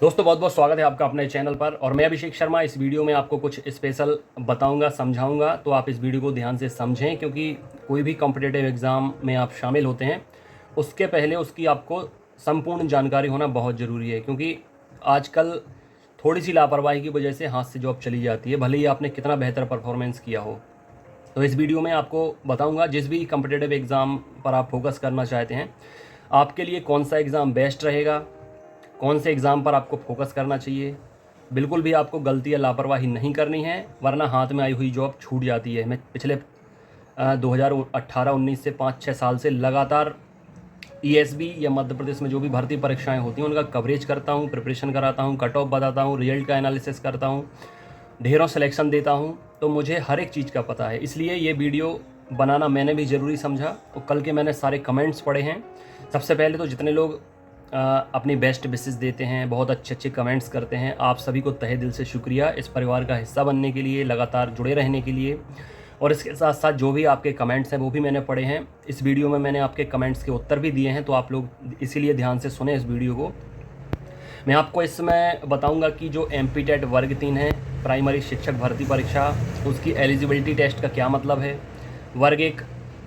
दोस्तों बहुत बहुत स्वागत है आपका अपने चैनल पर। और मैं अभिषेक शर्मा इस वीडियो में आपको कुछ स्पेशल बताऊंगा, समझाऊंगा। तो आप इस वीडियो को ध्यान से समझें, क्योंकि कोई भी कॉम्पिटिटिव एग्ज़ाम में आप शामिल होते हैं उसके पहले उसकी आपको संपूर्ण जानकारी होना बहुत ज़रूरी है। क्योंकि आजकल थोड़ी सी लापरवाही की वजह से हाथ से जॉब चली जाती है, भले ही आपने कितना बेहतर परफॉर्मेंस किया हो। तो इस वीडियो में आपको बताऊंगा, जिस भी कॉम्पिटिटिव एग्ज़ाम पर आप फोकस करना चाहते हैं, आपके लिए कौन सा एग्ज़ाम बेस्ट रहेगा, कौन से एग्ज़ाम पर आपको फोकस करना चाहिए। बिल्कुल भी आपको गलती या लापरवाही नहीं करनी है, वरना हाथ में आई हुई जॉब छूट जाती है। मैं पिछले 2018-19 से 5-6 साल से लगातार ईएसबी या मध्य प्रदेश में जो भी भर्ती परीक्षाएं होती हैं उनका कवरेज करता हूं, प्रिपरेशन कराता हूं, कट ऑफ बताता हूं, रिजल्ट का एनालिसिस करता हूं, ढेरों सिलेक्शन देता हूं। तो मुझे हर एक चीज़ का पता है, इसलिए ये वीडियो बनाना मैंने भी ज़रूरी समझा। तो कल के मैंने सारे कमेंट्स पढ़े हैं। सबसे पहले तो जितने लोग अपनी बेस्ट विशेस देते हैं, बहुत अच्छे अच्छे कमेंट्स करते हैं, आप सभी को तहे दिल से शुक्रिया इस परिवार का हिस्सा बनने के लिए, लगातार जुड़े रहने के लिए। और इसके साथ साथ जो भी आपके कमेंट्स हैं वो भी मैंने पढ़े हैं। इस वीडियो में मैंने आपके कमेंट्स के उत्तर भी दिए हैं, तो आप लोग इसीलिए ध्यान से सुने इस वीडियो को। मैं आपको इसमें बताऊंगा कि जो MPTET वर्ग 3 है, प्राइमरी शिक्षक भर्ती परीक्षा, उसकी एलिजिबिलिटी टेस्ट का क्या मतलब है, वर्ग 1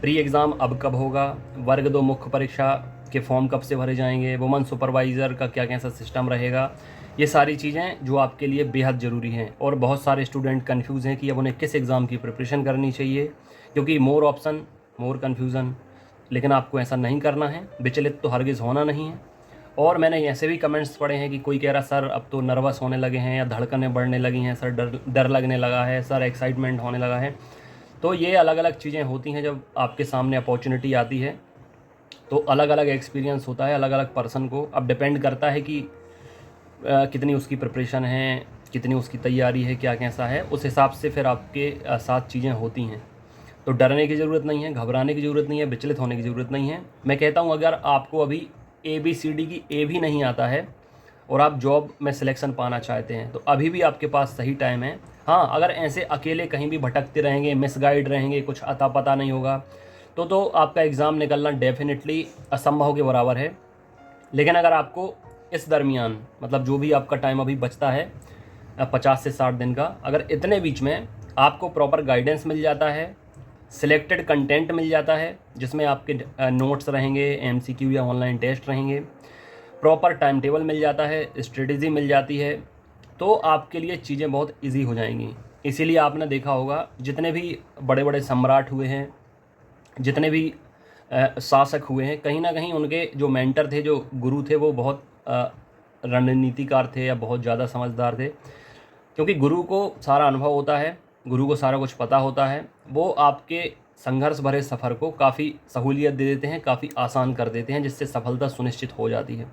प्री एग्ज़ाम अब कब होगा, वर्ग 2 मुख्य परीक्षा के फॉर्म कब से भरे जाएंगे, वुमन सुपरवाइज़र का क्या कैसा सिस्टम रहेगा। ये सारी चीज़ें जो आपके लिए बेहद ज़रूरी हैं। और बहुत सारे स्टूडेंट कन्फ्यूज़ हैं कि अब उन्हें किस एग्ज़ाम की प्रिपरेशन करनी चाहिए, क्योंकि मोर ऑप्शन मोर कन्फ्यूज़न। लेकिन आपको ऐसा नहीं करना है, विचलित तो हरगिज़ होना नहीं है। और मैंने ऐसे भी कमेंट्स पढ़े हैं कि कोई कह रहा सर अब तो नर्वस होने लगे हैं, या धड़कनें बढ़ने लगी हैं सर, डर डर लगने लगा है सर, एक्साइटमेंट होने लगा है। तो ये अलग अलग चीज़ें होती हैं जब आपके सामने अपॉर्चुनिटी आती है। तो अलग अलग एक्सपीरियंस होता है अलग अलग पर्सन को। अब डिपेंड करता है कि कितनी उसकी प्रिपरेशन है, कितनी उसकी तैयारी है, क्या कैसा है, उस हिसाब से फिर आपके साथ चीज़ें होती हैं। तो डरने की ज़रूरत नहीं है, घबराने की ज़रूरत नहीं है, विचलित होने की ज़रूरत नहीं है। मैं कहता हूँ अगर आपको अभी ABCD की A भी नहीं आता है और आप जॉब में सिलेक्शन पाना चाहते हैं, तो अभी भी आपके पास सही टाइम है। हाँ, अगर ऐसे अकेले कहीं भी भटकते रहेंगे, मिसगाइड रहेंगे, कुछ अता पता नहीं होगा, तो आपका एग्ज़ाम निकलना डेफिनेटली असंभव के बराबर है। लेकिन अगर आपको इस दरमियान, मतलब जो भी आपका टाइम अभी बचता है 50 से 60 दिन का, अगर इतने बीच में आपको प्रॉपर गाइडेंस मिल जाता है, सिलेक्टेड कंटेंट मिल जाता है जिसमें आपके नोट्स रहेंगे, MCQ या ऑनलाइन टेस्ट रहेंगे, प्रॉपर टाइम टेबल मिल जाता है, स्ट्रेटजी मिल जाती है, तो आपके लिए चीज़ें बहुत इजी हो जाएंगी। इसीलिए आपने देखा होगा जितने भी बड़े बड़े सम्राट हुए हैं, जितने भी शासक हुए हैं, कहीं ना कहीं उनके जो मेंटर थे, जो गुरु थे, वो बहुत रणनीतिकार थे या बहुत ज़्यादा समझदार थे। क्योंकि गुरु को सारा अनुभव होता है, गुरु को सारा कुछ पता होता है। वो आपके संघर्ष भरे सफ़र को काफ़ी सहूलियत दे देते हैं, काफ़ी आसान कर देते हैं, जिससे सफलता सुनिश्चित हो जाती है।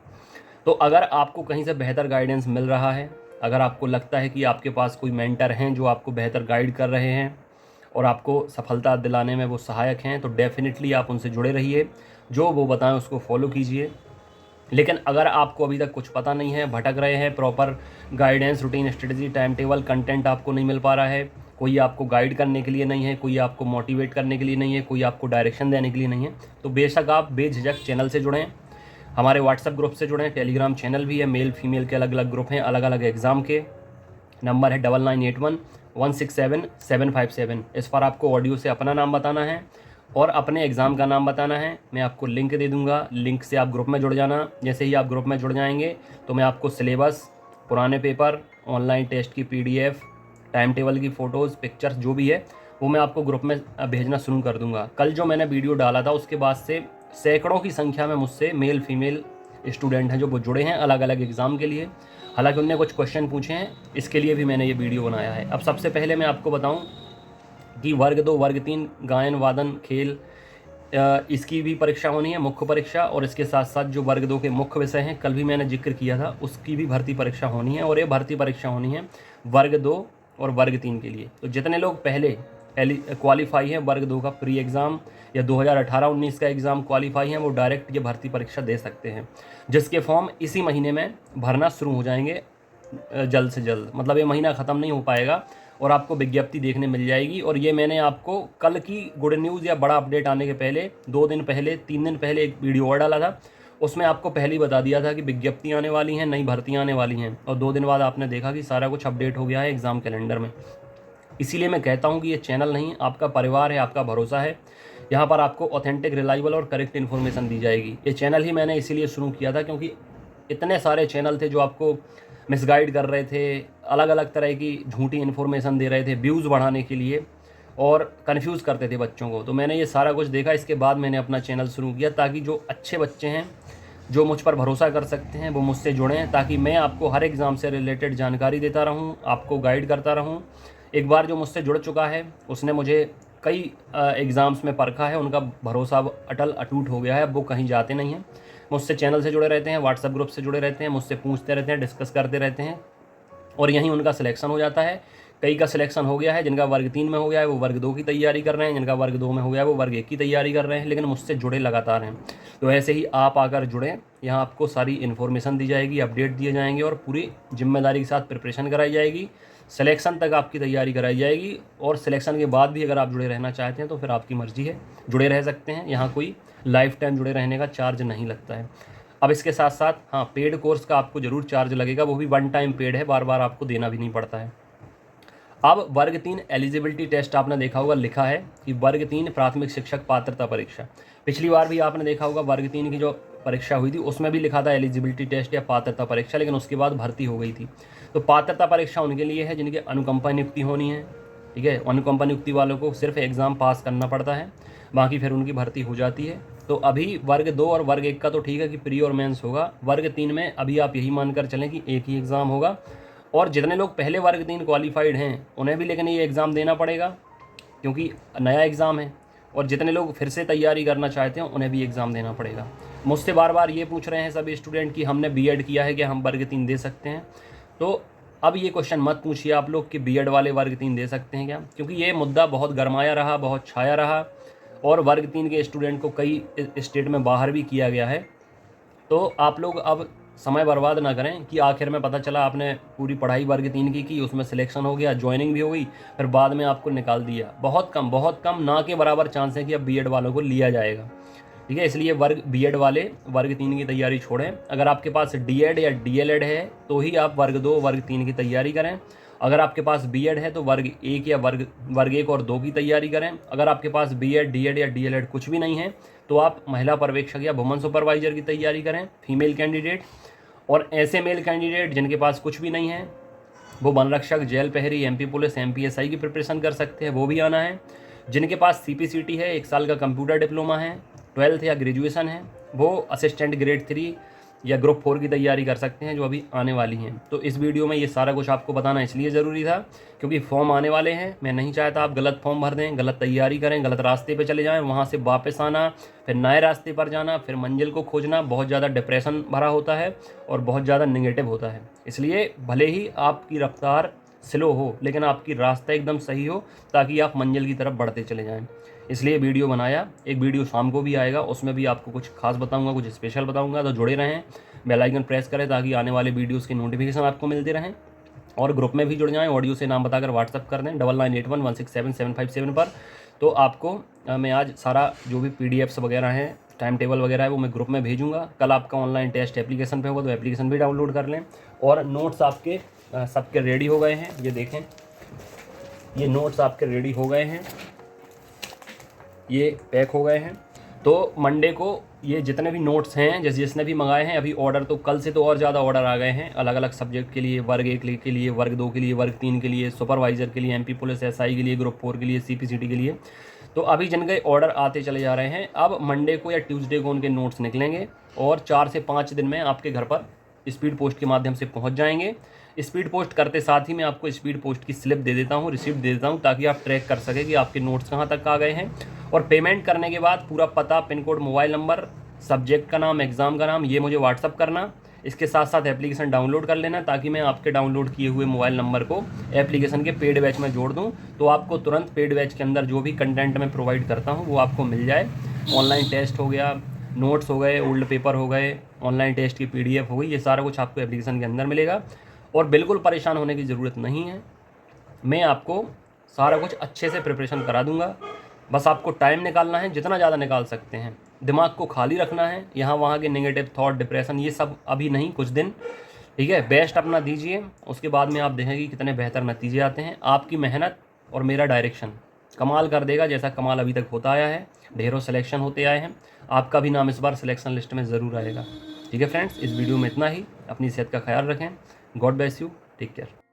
तो अगर आपको कहीं से बेहतर गाइडेंस मिल रहा है, अगर आपको लगता है कि आपके पास कोई मेंटर हैं जो आपको बेहतर गाइड कर रहे हैं और आपको सफलता दिलाने में वो सहायक हैं, तो डेफ़िनेटली आप उनसे जुड़े रहिए, जो वो बताएं उसको फॉलो कीजिए। लेकिन अगर आपको अभी तक कुछ पता नहीं है, भटक रहे हैं, proper guidance, routine, strategy, time table, content आपको नहीं मिल पा रहा है, कोई आपको गाइड करने के लिए नहीं है, कोई आपको मोटिवेट करने के लिए नहीं है, कोई आपको डायरेक्शन देने के लिए नहीं है, तो बेशक आप बेझिझक चैनल से जुड़ें, हमारे व्हाट्सएप ग्रुप से जुड़ें, टेलीग्राम चैनल भी है, मेल फीमेल के अलग अलग ग्रुप हैं, अलग अलग एग्ज़ाम के। नंबर है 9981167757। इस पर आपको ऑडियो से अपना नाम बताना है और अपने एग्ज़ाम का नाम बताना है। मैं आपको लिंक दे दूंगा, लिंक से आप ग्रुप में जुड़ जाना। जैसे ही आप ग्रुप में जुड़ जाएंगे तो मैं आपको सिलेबस, पुराने पेपर, ऑनलाइन टेस्ट की PDF, टाइम टेबल की फ़ोटोज़, पिक्चर्स जो भी है वो मैं आपको ग्रुप में भेजना शुरू कर दूंगा। कल जो मैंने वीडियो डाला था उसके बाद से सैकड़ों की संख्या में मुझसे मेल फीमेल स्टूडेंट हैं जो वो जुड़े हैं अलग अलग एग्ज़ाम के लिए। हालांकि उनने कुछ क्वेश्चन पूछे हैं, इसके लिए भी मैंने ये वीडियो बनाया है। अब सबसे पहले मैं आपको बताऊं कि वर्ग 2 वर्ग 3 गायन वादन खेल, इसकी भी परीक्षा होनी है, मुख्य परीक्षा। और इसके साथ साथ जो वर्ग 2 के मुख्य विषय हैं, कल भी मैंने जिक्र किया था, उसकी भी भर्ती परीक्षा होनी है। और ये भर्ती परीक्षा होनी है वर्ग 2 और वर्ग 3 के लिए। तो जितने लोग पहले क्वालिफाई हैं वर्ग 2 का प्री एग्ज़ाम या 2018-19 का एग्ज़ाम क्वालिफाई हैं, वो डायरेक्ट ये भर्ती परीक्षा दे सकते हैं, जिसके फॉर्म इसी महीने में भरना शुरू हो जाएंगे जल्द से जल्द। मतलब ये महीना ख़त्म नहीं हो पाएगा और आपको विज्ञप्ति देखने मिल जाएगी। और ये मैंने आपको कल की गुड न्यूज़ या बड़ा अपडेट आने के पहले 2 दिन पहले, 3 दिन पहले एक वीडियो और डाला था, उसमें आपको पहले ही बता दिया था कि विज्ञप्ति आने वाली हैं, नई भर्तियाँ आने वाली हैं, और 2 दिन बाद आपने देखा कि सारा कुछ अपडेट हो गया है एग्ज़ाम कैलेंडर में। इसीलिए मैं कहता हूँ कि ये चैनल नहीं, आपका परिवार है, आपका भरोसा है। यहाँ पर आपको ऑथेंटिक, रिलायबल और करेक्ट इन्फॉर्मेशन दी जाएगी। ये चैनल ही मैंने इसीलिए शुरू किया था क्योंकि इतने सारे चैनल थे जो आपको मिसगाइड कर रहे थे, अलग अलग तरह की झूठी इन्फॉर्मेशन दे रहे थे व्यूज़ बढ़ाने के लिए, और कन्फ्यूज़ करते थे बच्चों को। तो मैंने ये सारा कुछ देखा, इसके बाद मैंने अपना चैनल शुरू किया ताकि जो अच्छे बच्चे हैं, जो मुझ पर भरोसा कर सकते हैं, वो मुझसे जुड़ें, ताकि मैं आपको हर एग्ज़ाम से रिलेटेड जानकारी देता रहूं, आपको गाइड करता रहूं। एक बार जो मुझसे जुड़ चुका है उसने मुझे कई एग्ज़ाम्स में परखा है, उनका भरोसा अब अटल अटूट हो गया है, अब वो कहीं जाते नहीं हैं। मुझसे चैनल से जुड़े रहते हैं, व्हाट्सएप ग्रुप से जुड़े रहते हैं, मुझसे पूछते रहते हैं, डिस्कस करते रहते हैं, और यहीं उनका सिलेक्शन हो जाता है। कई का सिलेक्शन हो गया है, जिनका वर्ग 3 में हो गया है वो वर्ग 2 की तैयारी कर रहे हैं, जिनका वर्ग 2 में हो गया है वो वर्ग 1 की तैयारी कर रहे हैं, लेकिन मुझसे जुड़े लगातार हैं। तो ऐसे ही आप आकर जुड़ें, यहाँ आपको सारी इन्फॉर्मेशन दी जाएगी, अपडेट दिए जाएंगे, और पूरी जिम्मेदारी के साथ प्रिपरेशन कराई जाएगी। सिलेक्शन तक आपकी तैयारी कराई जाएगी, और सिलेक्शन के बाद भी अगर आप जुड़े रहना चाहते हैं तो फिर आपकी मर्ज़ी है, जुड़े रह सकते हैं। यहाँ कोई लाइफ टाइम जुड़े रहने का चार्ज नहीं लगता है। अब इसके साथ साथ हाँ, पेड कोर्स का आपको ज़रूर चार्ज लगेगा, वो भी 1 टाइम पेड है, बार बार आपको देना भी नहीं पड़ता है। अब वर्ग 3 एलिजिबिलिटी टेस्ट आपने देखा होगा, लिखा है कि वर्ग 3 प्राथमिक शिक्षक पात्रता परीक्षा। पिछली बार भी आपने देखा होगा वर्ग 3 की जो परीक्षा हुई थी उसमें भी लिखा था एलिजिबिलिटी टेस्ट या पात्रता परीक्षा, लेकिन उसके बाद भर्ती हो गई थी। तो पात्रता परीक्षा उनके लिए है जिनकी अनुकंपा नियुक्ति होनी है, ठीक है। अनुकंपा नियुक्ति वालों को सिर्फ एग्ज़ाम पास करना पड़ता है, बाकी फिर उनकी भर्ती हो जाती है। तो अभी वर्ग 2 और वर्ग 1 का तो ठीक है कि प्री और मेंस होगा, वर्ग 3 में अभी आप यही मानकर चलें कि एक ही एग्ज़ाम होगा, और जितने लोग पहले वर्ग 3 क्वालिफाइड हैं उन्हें भी लेकिन ये एग्ज़ाम देना पड़ेगा क्योंकि नया एग्ज़ाम है, और जितने लोग फिर से तैयारी करना चाहते हैं उन्हें भी एग्ज़ाम देना पड़ेगा। मुझसे बार बार ये पूछ रहे हैं सभी स्टूडेंट कि हमने बीएड किया है, क्या हम वर्ग 3 दे सकते हैं। तो अब ये क्वेश्चन मत पूछिए आप लोग कि बीएड वाले वर्ग 3 दे सकते हैं क्या, क्योंकि ये मुद्दा बहुत गरमाया रहा, बहुत छाया रहा, और वर्ग 3 के स्टूडेंट को कई स्टेट में बाहर भी किया गया है। तो आप लोग अब समय बर्बाद ना करें कि आखिर में पता चला आपने पूरी पढ़ाई वर्ग 3 की उसमें सिलेक्शन हो गया, ज्वाइनिंग भी हो गई, फिर बाद में आपको निकाल दिया। बहुत कम ना के बराबर चांस है कि अब बीएड वालों को लिया जाएगा, ठीक है। इसलिए बीएड वाले वर्ग 3 की तैयारी छोड़ें। अगर आपके पास डीएड या डीएलएड है तो ही आप वर्ग 2 वर्ग 3 की तैयारी करें। अगर आपके पास बीएड है तो वर्ग 1 या वर्ग 1 और 2 की तैयारी करें। अगर आपके पास बीएड, डीएड या डीएलएड कुछ भी नहीं है तो आप महिला पर्यवेक्षक या वुमन सुपरवाइजर की तैयारी करें, फीमेल कैंडिडेट। और ऐसे मेल कैंडिडेट जिनके पास कुछ भी नहीं है, वो वन रक्षक, जेल प्रहरी, एमपी पुलिस, एमपीएसआई की प्रिपरेशन कर सकते हैं, वो भी आना है। जिनके पास सीपीसीटी है, 1 साल का कंप्यूटर डिप्लोमा है, 12th या ग्रेजुएशन है, वो असिस्टेंट ग्रेड 3 या ग्रुप 4 की तैयारी कर सकते हैं, जो अभी आने वाली हैं। तो इस वीडियो में ये सारा कुछ आपको बताना इसलिए ज़रूरी था क्योंकि फॉर्म आने वाले हैं। मैं नहीं चाहता आप गलत फॉर्म भर दें, गलत तैयारी करें, गलत रास्ते पे चले जाएं, वहाँ से वापस आना, फिर नए रास्ते पर जाना, फिर मंजिल को खोजना बहुत ज़्यादा डिप्रेशन भरा होता है और बहुत ज़्यादा नेगेटिव होता है। इसलिए भले ही आपकी रफ्तार स्लो हो लेकिन आपकी रास्ता एकदम सही हो, ताकि आप मंजिल की तरफ बढ़ते चले जाएं। इसलिए वीडियो बनाया। एक वीडियो शाम को भी आएगा, उसमें भी आपको कुछ खास बताऊंगा, कुछ स्पेशल बताऊंगा। तो जुड़े रहें, बेल आइकन प्रेस करें ताकि आने वाले वीडियोस की नोटिफिकेशन आपको मिलते रहें, और ग्रुप में भी जुड़ जाएं। ऑडियो से नाम बताकर व्हाट्सअप कर दें 9981167757 पर। तो आपको मैं आज सारा जो भी पीडीएफ्स वगैरह हैं, टाइम टेबल वगैरह है, वो मैं ग्रुप में भेजूंगा। कल आपका ऑनलाइन टेस्ट एप्लीकेशन पे होगा, तो एप्लीकेशन भी डाउनलोड कर लें। और नोट्स आपके सबके रेडी हो गए हैं, ये देखें, ये नोट्स आपके रेडी हो गए हैं, ये पैक हो गए हैं। तो मंडे को ये जितने भी नोट्स हैं, जिसने भी मंगाए हैं, अभी ऑर्डर तो कल से तो और ज़्यादा ऑर्डर आ गए हैं अलग अलग सब्जेक्ट के लिए, वर्ग 1 के लिए, वर्ग 2 के लिए, वर्ग 3 के लिए, सुपरवाइज़र के लिए, एमपी पुलिस एसआई के लिए, ग्रुप 4 के लिए, सीपीसीटी के लिए। तो अभी जिनके ऑर्डर आते चले जा रहे हैं, अब मंडे को या ट्यूसडे को उनके नोट्स निकलेंगे और 4 से 5 दिन में आपके घर पर स्पीड पोस्ट के माध्यम से पहुँच जाएंगे। स्पीड पोस्ट करते साथ ही मैं आपको स्पीड पोस्ट की स्लिप दे देता हूँ, रिसिप्ट दे देता हूँ, ताकि आप ट्रैक कर सकें कि आपके नोट्स कहाँ तक आ गए हैं। और पेमेंट करने के बाद पूरा पता, pin code, mobile number, subject का नाम, एग्ज़ाम का नाम, ये मुझे व्हाट्सअप करना। इसके साथ साथ एप्लीकेशन डाउनलोड कर लेना, ताकि मैं आपके डाउनलोड किए हुए मोबाइल नंबर को एप्लीकेशन के पेड बैच में जोड़ दूँ, तो आपको तुरंत पेड बैच के अंदर जो भी कंटेंट मैं प्रोवाइड करता हूँ वो आपको मिल जाए। ऑनलाइन टेस्ट हो गया, नोट्स हो गए, ओल्ड पेपर हो गए, ऑनलाइन टेस्ट की PDF हो गई, ये सारा कुछ आपको एप्लीकेशन के अंदर मिलेगा। और बिल्कुल परेशान होने की ज़रूरत नहीं है, मैं आपको सारा कुछ अच्छे से प्रिपरेशन करा दूंगा। बस आपको टाइम निकालना है, जितना ज़्यादा निकाल सकते हैं। दिमाग को खाली रखना है, यहाँ वहाँ के नेगेटिव थॉट, डिप्रेशन, ये सब अभी नहीं, कुछ दिन, ठीक है। बेस्ट अपना दीजिए, उसके बाद में आप देखेंगे कितने बेहतर नतीजे आते हैं। आपकी मेहनत और मेरा डायरेक्शन कमाल कर देगा, जैसा कमाल अभी तक होता आया है। ढेरों सिलेक्शन होते आए हैं, आपका भी नाम इस बार सिलेक्शन लिस्ट में ज़रूर आएगा। ठीक है फ्रेंड्स, इस वीडियो में इतना ही। अपनी सेहत का ख्याल रखें। God bless you, take care.